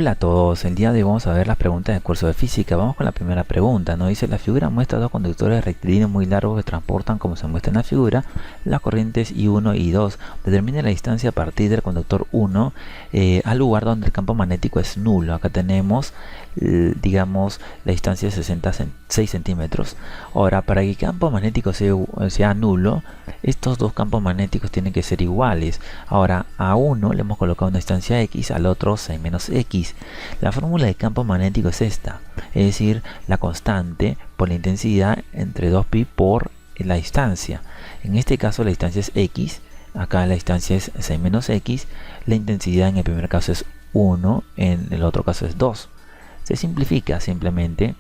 Hola a todos, el día de hoy vamos a ver las preguntas del curso de física. Vamos con la primera pregunta, ¿no? Dice, la figura muestra dos conductores rectilíneos muy largos que transportan, como se muestra en la figura, las corrientes I1 y I2. Determine la distancia a partir del conductor 1 al lugar donde el campo magnético es nulo. Acá tenemos, digamos, la distancia de 6 centímetros. Ahora, para que el campo magnético sea nulo, estos dos campos magnéticos tienen que ser iguales. Ahora, a uno le hemos colocado una distancia X, al otro 6 menos X. La fórmula de campo magnético es esta, es decir, la constante por la intensidad entre 2pi por la distancia. En este caso la distancia es X, acá la distancia es 6 menos X, la intensidad en el primer caso es 1, en el otro caso es 2. Se simplifica simplemente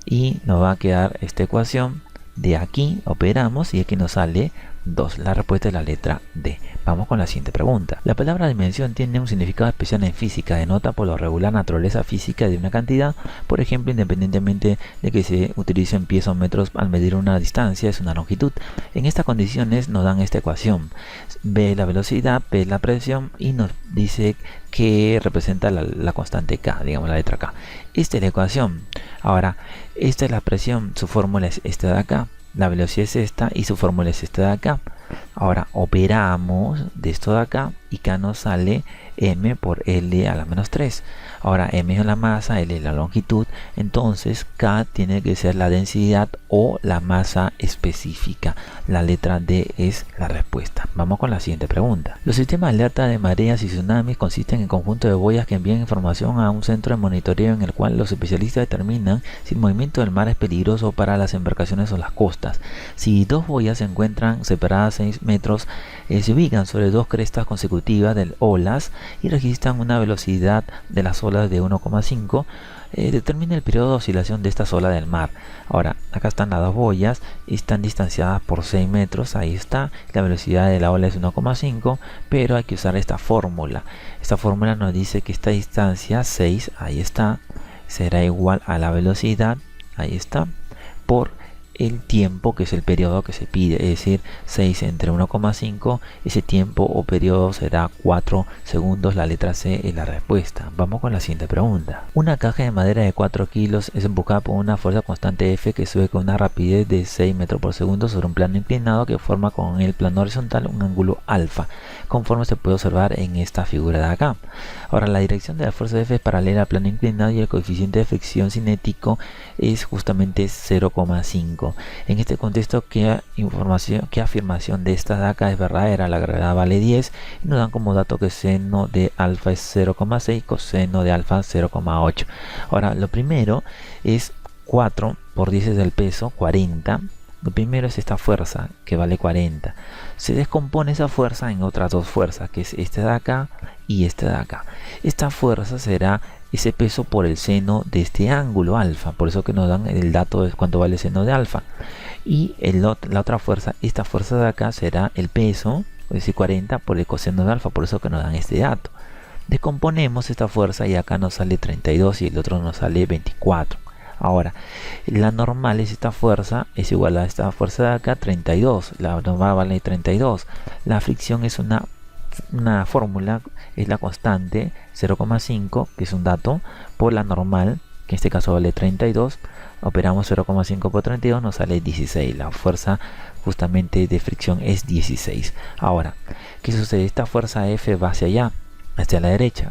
y nos va a quedar esta ecuación. De aquí operamos y aquí nos sale 2. La respuesta es la letra D. Vamos con la siguiente pregunta. La palabra dimensión tiene un significado especial en física. Denota por lo regular naturaleza física de una cantidad. Por ejemplo, independientemente de que se utilicen pies o metros al medir una distancia, es una longitud. En estas condiciones nos dan esta ecuación. B la velocidad, P la presión y nos dice que representa la constante K, digamos la letra K. Esta es la ecuación. Ahora, esta es la presión, su fórmula es esta de acá. La velocidad es esta y su fórmula es esta de acá. Ahora operamos de esto de acá y K nos sale m por L a la menos 3. Ahora m es la masa, L es la longitud, entonces K tiene que ser la densidad o la masa específica. La letra D es la respuesta. Vamos con la siguiente pregunta. Los sistemas de alerta de mareas y tsunamis consisten en conjuntos de boyas que envían información a un centro de monitoreo en el cual los especialistas determinan si el movimiento del mar es peligroso para las embarcaciones o las costas. Si dos boyas se encuentran separadas 6 metros, se ubican sobre dos crestas consecutivas de olas y registran una velocidad de las olas de 1,5, determina el periodo de oscilación de estas olas del mar. Ahora, acá están las dos boyas, están distanciadas por 6 metros, ahí está, la velocidad de la ola es 1,5, pero hay que usar esta fórmula. Esta fórmula nos dice que esta distancia 6, ahí está, será igual a la velocidad, ahí está, por el tiempo, que es el periodo que se pide, es decir, 6 entre 1,5, ese tiempo o periodo será 4 segundos. La letra C es la respuesta. Vamos con la siguiente pregunta. Una caja de madera de 4 kilos es empujada por una fuerza constante F que sube con una rapidez de 6 metros por segundo sobre un plano inclinado que forma con el plano horizontal un ángulo alfa, conforme se puede observar en esta figura de acá. Ahora, la dirección de la fuerza F es paralela al plano inclinado y el coeficiente de fricción cinético es justamente 0,5. En este contexto, ¿qué afirmación de esta de acá es verdadera? La gravedad vale 10 y nos dan como dato que seno de alfa es 0,6, coseno de alfa 0,8. Ahora, lo primero es 4 por 10 es del peso, 40. Lo primero es esta fuerza que vale 40. Se descompone esa fuerza en otras dos fuerzas, que es esta de acá y esta de acá. Esta fuerza será ese peso por el seno de este ángulo alfa, por eso que nos dan el dato de cuánto vale el seno de alfa. Y la otra fuerza, esta fuerza de acá será el peso, es decir 40 por el coseno de alfa, por eso que nos dan este dato. Descomponemos esta fuerza y acá nos sale 32 y el otro nos sale 24. Ahora, la normal es esta fuerza, es igual a esta fuerza de acá, 32. La normal vale 32. La fricción es una fórmula, es la constante 0,5, que es un dato, por la normal, que en este caso vale 32. Operamos 0,5 por 32, nos sale 16. La fuerza justamente de fricción es 16. Ahora, ¿qué sucede? Esta fuerza F va hacia allá, hacia la derecha.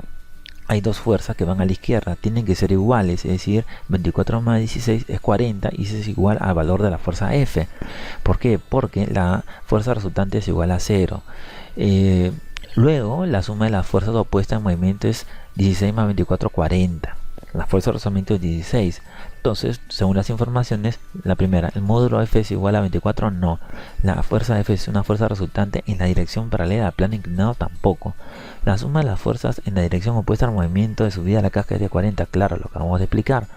Hay dos fuerzas que van a la izquierda, tienen que ser iguales, es decir, 24 más 16 es 40 y eso es igual al valor de la fuerza F. ¿Por qué? Porque la fuerza resultante es igual a 0. Luego, la suma de las fuerzas opuestas en movimiento es 16 más 24, 40. La fuerza de rozamiento es 16. Entonces, según las informaciones, la primera, el módulo F es igual a 24, no. La fuerza F es una fuerza resultante en la dirección paralela al plano inclinado, tampoco. La suma de las fuerzas en la dirección opuesta al movimiento de subida a la casca es de 40, claro, lo acabamos de explicar.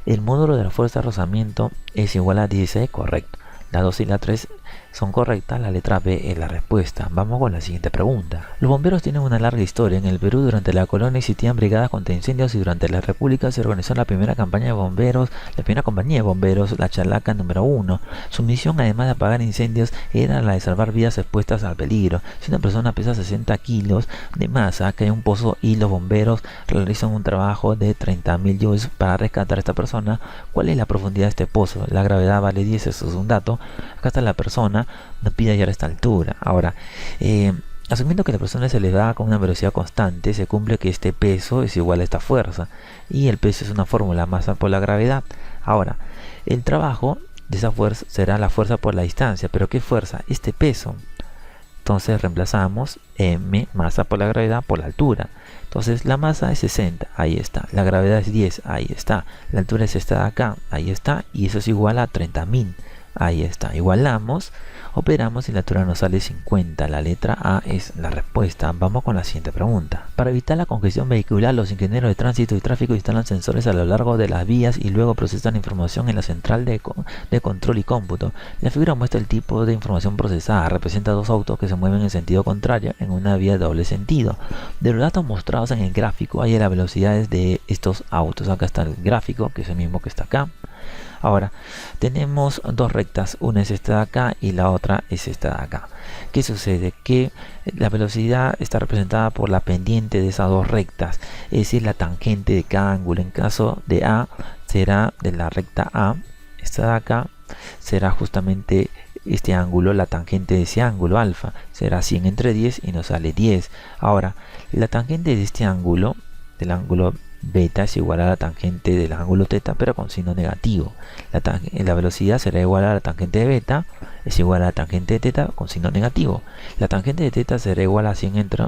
El módulo de la fuerza de rozamiento es igual a 16, correcto. La 2 y la 3 son correctas, la letra B es la respuesta. Vamos con la siguiente pregunta. Los bomberos tienen una larga historia. En el Perú durante la colonia existían brigadas contra incendios y durante la República se organizó la primera campaña de bomberos, la primera compañía de bomberos, la Chalaca número 1. Su misión, además de apagar incendios, era la de salvar vidas expuestas al peligro. Si una persona pesa 60 kilos de masa, cae en un pozo y los bomberos realizan un trabajo de 30.000 joules para rescatar a esta persona, ¿cuál es la profundidad de este pozo? La gravedad vale 10, eso es un dato. Acá está la persona, nos pide hallar esta altura. Ahora, asumiendo que la persona se le da con una velocidad constante, se cumple que este peso es igual a esta fuerza. Y el peso es una fórmula, masa por la gravedad. Ahora, el trabajo de esa fuerza será la fuerza por la distancia. ¿Pero qué fuerza? Este peso. Entonces reemplazamos m, masa por la gravedad, por la altura. Entonces la masa es 60, ahí está. La gravedad es 10, ahí está. La altura es esta de acá, ahí está. Y eso es igual a 30.000. Ahí está, igualamos, operamos y la altura nos sale 50. La letra A es la respuesta. Vamos con la siguiente pregunta. Para evitar la congestión vehicular, los ingenieros de tránsito y tráfico instalan sensores a lo largo de las vías y luego procesan información en la central de control y cómputo. La figura muestra el tipo de información procesada. Representa dos autos que se mueven en sentido contrario en una vía de doble sentido. De los datos mostrados en el gráfico hay las velocidades de estos autos. Acá está el gráfico, que es el mismo que está acá. Ahora, tenemos dos rectas, una es esta de acá y la otra es esta de acá. ¿Qué sucede? Que la velocidad está representada por la pendiente de esas dos rectas, es decir, la tangente de cada ángulo. En caso de A, será de la recta A, esta de acá, será justamente este ángulo, la tangente de ese ángulo, alfa, será 100 entre 10 y nos sale 10. Ahora, la tangente de este ángulo, del ángulo beta, es igual a la tangente del ángulo teta, pero con signo negativo. La velocidad será igual a la tangente de beta, es igual a la tangente de teta con signo negativo. La tangente de teta será igual a 100 entre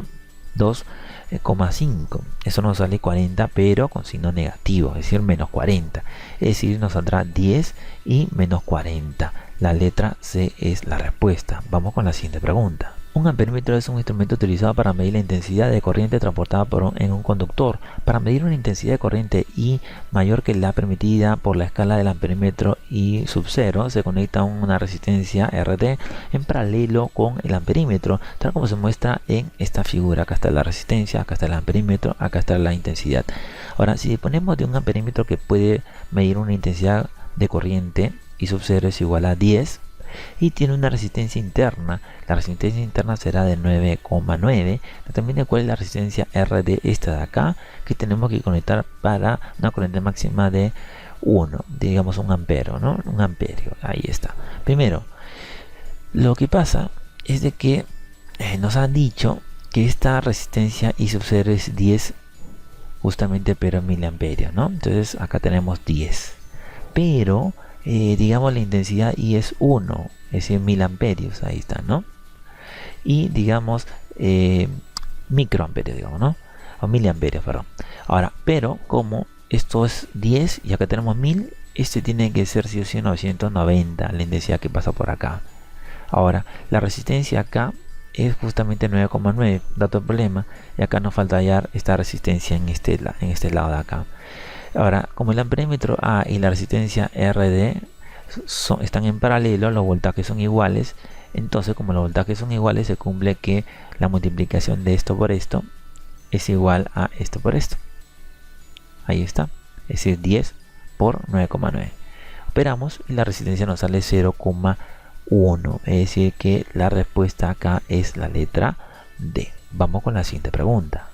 2,5. Eso nos sale 40, pero con signo negativo, es decir, menos 40. Es decir, nos saldrá 10 y menos 40. La letra C es la respuesta. Vamos con la siguiente pregunta. Un amperímetro es un instrumento utilizado para medir la intensidad de corriente transportada en un conductor. Para medir una intensidad de corriente I mayor que la permitida por la escala del amperímetro I sub 0, se conecta una resistencia RT en paralelo con el amperímetro, tal como se muestra en esta figura. Acá está la resistencia, acá está el amperímetro, acá está la intensidad. Ahora, si disponemos de un amperímetro que puede medir una intensidad de corriente I sub 0 es igual a 10, y tiene una resistencia interna. La resistencia interna será de 9,9. Determine cuál es la resistencia R de esta de acá, que tenemos que conectar para una corriente máxima de 1, digamos un ampero, ¿no? Un amperio, ahí está. Primero, lo que pasa es de que nos han dicho que esta resistencia I sub 0 es 10 justamente, pero en miliamperios, ¿no? Entonces acá tenemos 10, pero digamos la intensidad I es 1, es decir, 1000 amperios, ahí está, ¿no? Y digamos microamperios, digamos, ¿no? O miliamperios, perdón. Ahora, pero como esto es 10 y acá tenemos 1000, este tiene que ser sí o sí 990, la intensidad que pasa por acá. Ahora, la resistencia acá es justamente 9,9, dato del problema, y acá nos falta hallar esta resistencia en este lado de acá. Ahora, como el amperímetro A y la resistencia RD están en paralelo, los voltajes son iguales. Entonces, como los voltajes son iguales, se cumple que la multiplicación de esto por esto es igual a esto por esto. Ahí está. Es decir, 10 por 9,9. Operamos y la resistencia nos sale 0,1. Es decir, que la respuesta acá es la letra D. Vamos con la siguiente pregunta.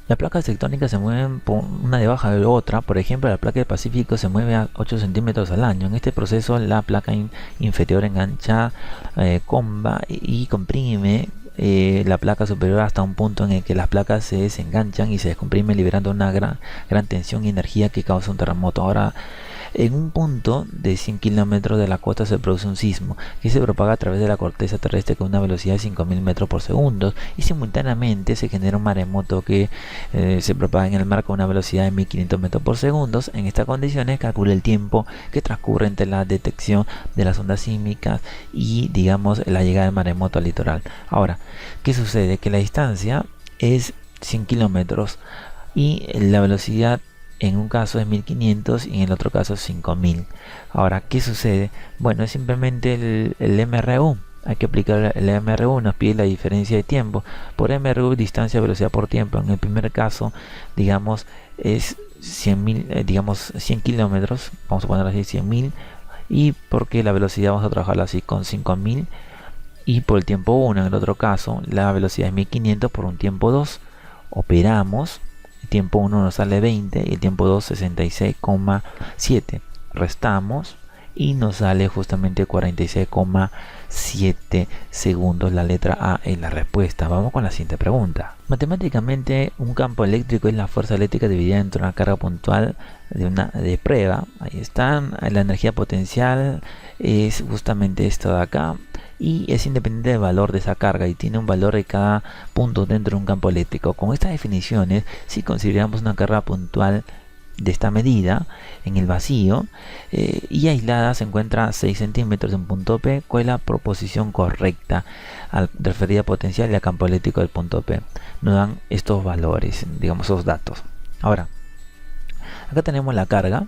Las placas tectónicas se mueven por una debajo de otra. Por ejemplo, la placa del Pacífico se mueve a 8 centímetros al año. En este proceso, la placa inferior engancha, comba y comprime la placa superior hasta un punto en el que las placas se desenganchan y se descomprimen, liberando una gran tensión y energía que causa un terremoto. Ahora, en un punto de 100 kilómetros de la costa se produce un sismo que se propaga a través de la corteza terrestre con una velocidad de 5000 metros por segundo, y simultáneamente se genera un maremoto que se propaga en el mar con una velocidad de 1500 metros por segundo. En estas condiciones calcula el tiempo que transcurre entre la detección de las ondas sísmicas y, digamos, la llegada del maremoto al litoral. Ahora, ¿qué sucede? Que la distancia es 100 kilómetros y la velocidad en un caso es 1500 y en el otro caso es 5000. Ahora, ¿qué sucede? Bueno, es simplemente el MRU. hay que aplicar el MRU, nos pide la diferencia de tiempo. Por MRU, distancia, velocidad por tiempo. En el primer caso, digamos, es 100.000, digamos 100 kilómetros, vamos a poner así 100.000, y porque la velocidad vamos a trabajarla así con 5.000, y por el tiempo 1, en el otro caso, la velocidad es 1.500 por un tiempo 2. Operamos, el tiempo 1 nos sale 20 y el tiempo 2 66,7. Restamos y nos sale justamente 46,7 segundos. La letra A es la respuesta. Vamos con la siguiente pregunta. Matemáticamente, un campo eléctrico es la fuerza eléctrica dividida entre una carga puntual de prueba. Ahí está. La energía potencial es justamente esto de acá, y es independiente del valor de esa carga y tiene un valor de cada punto dentro de un campo eléctrico. Con estas definiciones, si consideramos una carga puntual de esta medida en el vacío y aislada, se encuentra a 6 centímetros en punto P, ¿cuál es la proposición correcta al referida potencial y al campo eléctrico del punto P? Nos dan estos valores, digamos, esos datos. Ahora, acá tenemos la carga.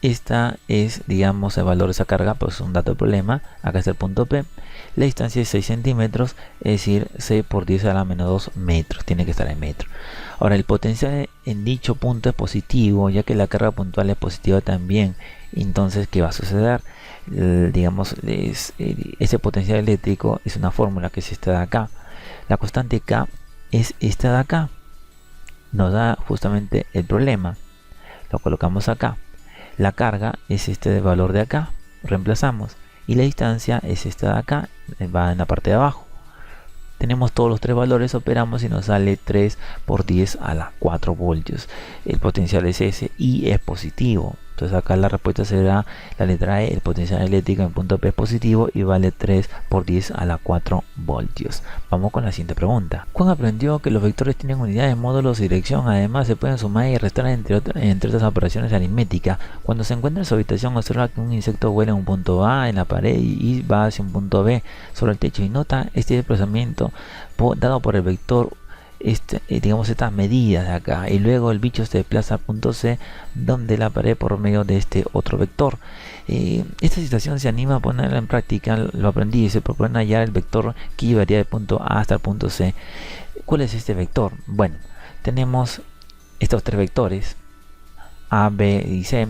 Esta es, digamos, el valor de esa carga, pues es un dato del problema. Acá está el punto P. La distancia es 6 centímetros, es decir, 6 por 10 a la menos 2 metros. Tiene que estar en metros. Ahora, el potencial en dicho punto es positivo, ya que la carga puntual es positiva también. Entonces, ¿qué va a suceder? Digamos, ese potencial eléctrico es una fórmula que es esta de acá. La constante K es esta de acá. Nos da justamente el problema. Lo colocamos acá. La carga es este valor de acá, reemplazamos, y la distancia es esta de acá, va en la parte de abajo. Tenemos todos los tres valores, operamos y nos sale 3 por 10 a la 4 voltios. El potencial es ese y es positivo. Entonces acá la respuesta será la letra E. El potencial eléctrico en punto P es positivo y vale 3 por 10 a la 4 voltios. Vamos con la siguiente pregunta. Juan aprendió que los vectores tienen unidades, módulos y dirección. Además, se pueden sumar y restar entre otras operaciones aritméticas. Cuando se encuentra en su habitación, observa que un insecto vuela en un punto A en la pared y va hacia un punto B sobre el techo, y nota este desplazamiento dado por el vector, digamos, estas medidas de acá, y luego el bicho se desplaza al punto C donde la pared por medio de este otro vector. Esta situación se anima a ponerla en práctica. Lo aprendí y se propone hallar el vector que llevaría del punto A hasta el punto C. ¿Cuál es este vector? Bueno, tenemos estos tres vectores A, B y C,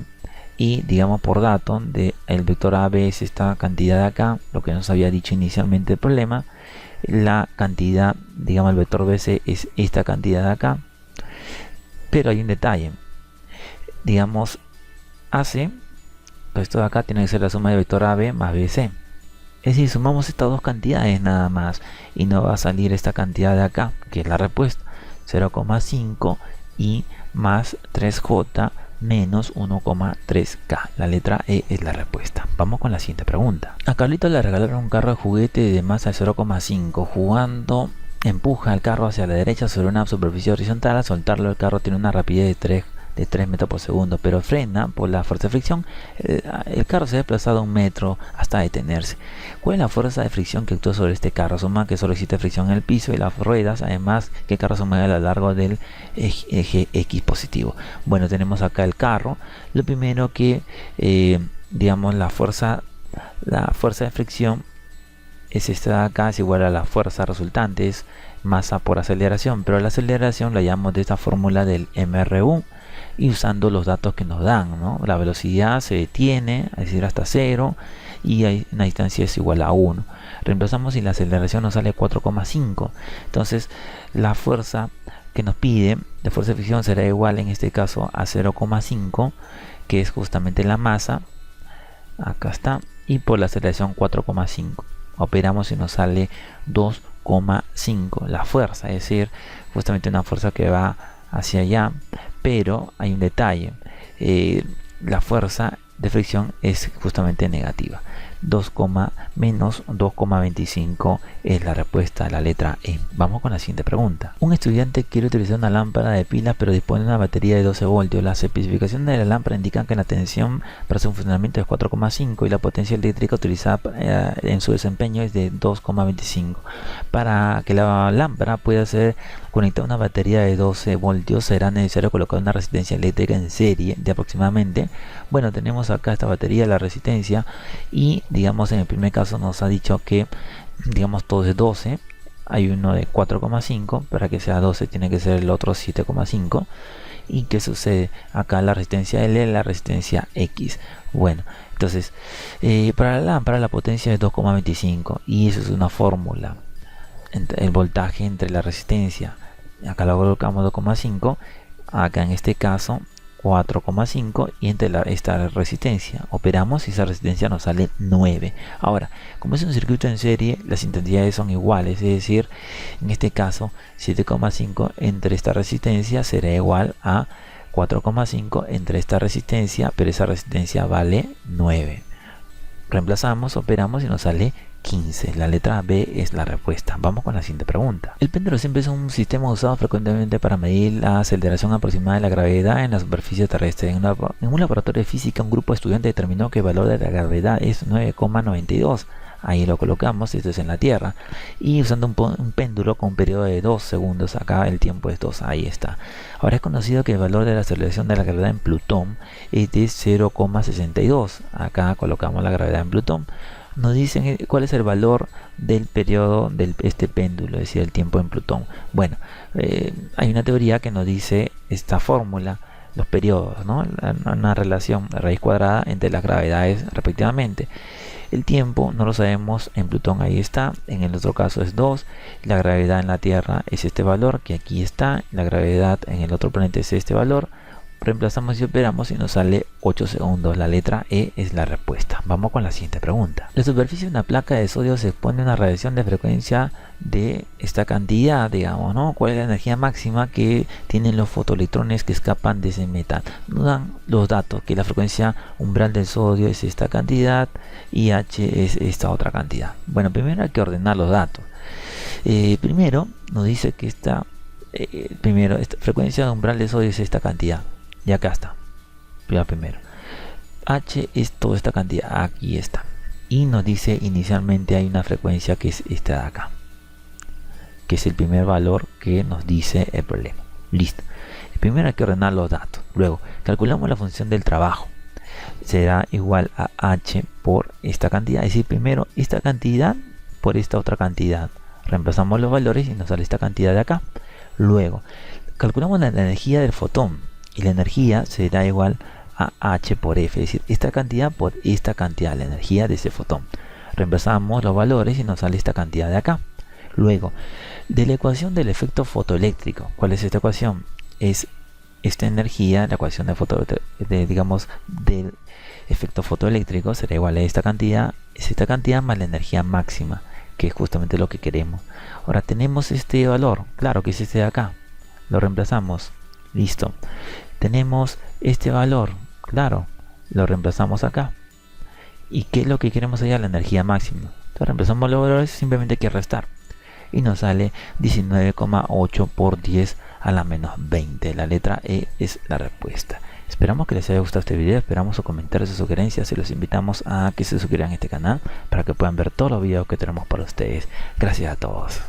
y digamos por dato el vector AB es esta cantidad de acá, lo que nos había dicho inicialmente el problema. La cantidad, digamos, el vector BC es esta cantidad de acá, pero hay un detalle, digamos, AC, pues esto de acá tiene que ser la suma de vector AB más BC. Es decir, sumamos estas dos cantidades nada más y nos va a salir esta cantidad de acá, que es la respuesta, 0,5 y más 3J menos 1,3K. La letra E es la respuesta. Vamos con la siguiente pregunta. A Carlito le regalaron un carro de juguete de masa de 0,5. Jugando, empuja el carro hacia la derecha sobre una superficie horizontal. Al soltarlo, el carro tiene una rapidez de 3 metros por segundo, pero frena por la fuerza de fricción. El carro se ha desplazado 1 metro hasta detenerse. ¿Cuál es la fuerza de fricción que actúa sobre este carro? Suma que solo existe fricción en el piso y las ruedas, además que el carro se mueve a lo largo del eje X positivo. Bueno, tenemos acá el carro. Lo primero que, digamos, la fuerza de fricción es esta de acá, es igual a la fuerza resultante, es masa por aceleración, pero la aceleración la llamamos de esta fórmula del MRU, y usando los datos que nos dan, ¿no? La velocidad se detiene, es decir, hasta 0, y hay una distancia es igual a 1. Reemplazamos y la aceleración nos sale 4,5. Entonces la fuerza que nos pide de fuerza de fricción será igual en este caso a 0,5, que es justamente la masa, acá está, y por la aceleración 4,5. Operamos y nos sale 2,5 la fuerza, es decir, justamente una fuerza que va hacia allá, pero hay un detalle, la fuerza de fricción es justamente negativa, menos 2,25 es la respuesta, la letra E. Vamos con la siguiente pregunta. Un estudiante quiere utilizar una lámpara de pilas pero dispone de una batería de 12 voltios. Las especificaciones de la lámpara indican que la tensión para su funcionamiento es 4,5 y la potencia eléctrica utilizada en su desempeño es de 2,25. Para que la lámpara pueda ser conectada a una batería de 12 voltios será necesario colocar una resistencia eléctrica en serie de aproximadamente, bueno, tenemos acá esta batería, la resistencia, y digamos en el primer caso nos ha dicho que digamos todo es 12, hay uno de 4,5, para que sea 12 tiene que ser el otro 7,5. ¿Y qué sucede? Acá la resistencia L es la resistencia X. Bueno, entonces para la lámpara la potencia es 2,25 y eso es una fórmula, el voltaje entre la resistencia, acá lo colocamos 2,5, acá en este caso 4,5 y entre esta resistencia operamos y esa resistencia nos sale 9. Ahora, como es un circuito en serie, las intensidades son iguales, es decir, en este caso 7,5 entre esta resistencia será igual a 4,5 entre esta resistencia, pero esa resistencia vale 9. Reemplazamos, operamos y nos sale 15. La letra B es la respuesta. Vamos con la siguiente pregunta. El péndulo siempre es un sistema usado frecuentemente para medir la aceleración aproximada de la gravedad en la superficie terrestre. En un laboratorio de física, un grupo de estudiantes determinó que el valor de la gravedad es 9,92. Ahí lo colocamos, esto es en la Tierra, y usando un péndulo con un periodo de 2 segundos, acá el tiempo es 2, ahí está. Ahora es conocido que el valor de la aceleración de la gravedad en Plutón es de 0,62. Acá colocamos la gravedad en Plutón. Nos dicen cuál es el valor del periodo de este péndulo, es decir, el tiempo en Plutón. Bueno, hay una teoría que nos dice esta fórmula, los periodos, ¿no? Una relación de raíz cuadrada entre las gravedades respectivamente. El tiempo no lo sabemos, en Plutón ahí está, en el otro caso es 2, la gravedad en la Tierra es este valor que aquí está, la gravedad en el otro planeta es este valor. Reemplazamos y operamos y nos sale 8 segundos. La letra E es la respuesta. Vamos con la siguiente pregunta. La superficie de una placa de sodio se expone a una radiación de frecuencia de esta cantidad, digamos, ¿no? ¿Cuál es la energía máxima que tienen los fotoelectrones que escapan de ese metal? Nos dan los datos, que la frecuencia umbral del sodio es esta cantidad y H es esta otra cantidad. Bueno, primero hay que ordenar los datos. Primero nos dice que esta frecuencia de umbral de sodio es esta cantidad. Y acá está, primero. H es toda esta cantidad, aquí está. Y nos dice inicialmente hay una frecuencia que es esta de acá, que es el primer valor que nos dice el problema. Listo. Primero hay que ordenar los datos. Luego calculamos la función del trabajo. Será igual a H por esta cantidad. Es decir, primero esta cantidad por esta otra cantidad. Reemplazamos los valores y nos sale esta cantidad de acá. Luego calculamos la energía del fotón. Y la energía será igual a H por F, es decir, esta cantidad por esta cantidad, la energía de ese fotón. Reemplazamos los valores y nos sale esta cantidad de acá. Luego, de la ecuación del efecto fotoeléctrico, ¿cuál es esta ecuación? Es esta energía, la ecuación digamos, del efecto fotoeléctrico será igual a esta cantidad, es esta cantidad más la energía máxima, que es justamente lo que queremos. Ahora tenemos este valor, claro que es este de acá, lo reemplazamos. Listo, tenemos este valor, claro, lo reemplazamos acá. ¿Y qué es lo que queremos hallar? La energía máxima. Entonces reemplazamos los valores, simplemente hay que restar. Y nos sale 19,8 por 10 a la menos 20. La letra E es la respuesta. Esperamos que les haya gustado este video, esperamos sus comentarios y sugerencias y los invitamos a que se suscriban a este canal para que puedan ver todos los videos que tenemos para ustedes. Gracias a todos.